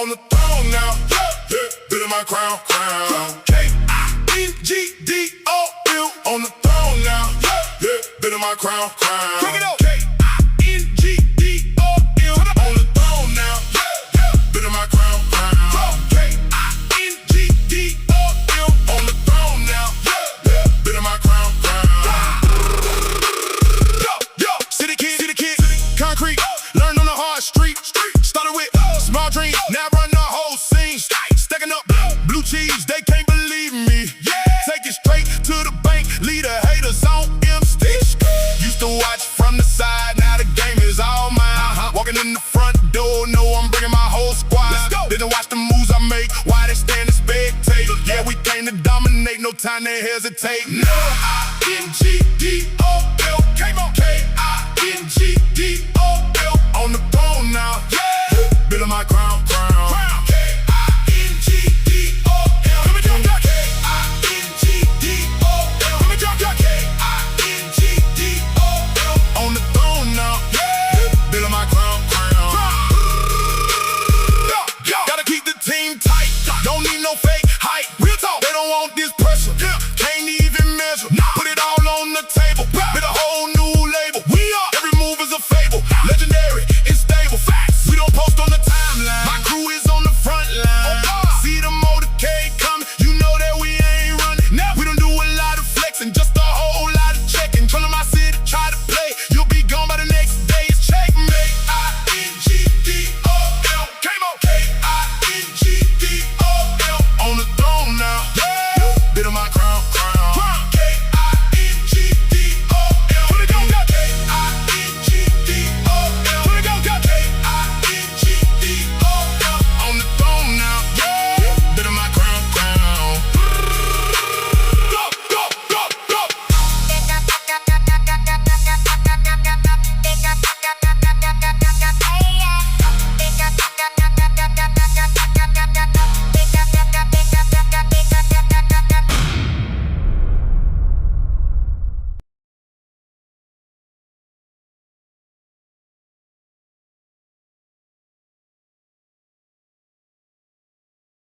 on the throne now. Bit of my crown. K-I-N-G-D-O-L on the throne now. Bit of my crown. Kick it up. K-I-N-G-D-O-L on the throne now. Bit of my crown. K-I-N-G-D-O-L on the throne now. Bit of my crown. City kid, concrete. Learned on the hard street. Started with small dreams, now run the whole scene. Stacking up blue cheese, they can't believe me. Take it straight to the bank, lead the haters on MC. Used to watch from the side, now the game is all mine. Walking in the front door, know I'm bringing my whole squad. Didn't watch the moves I make, why they stand and spectate. Yeah, we came to dominate, no time to hesitate. No, I-N-G-D-O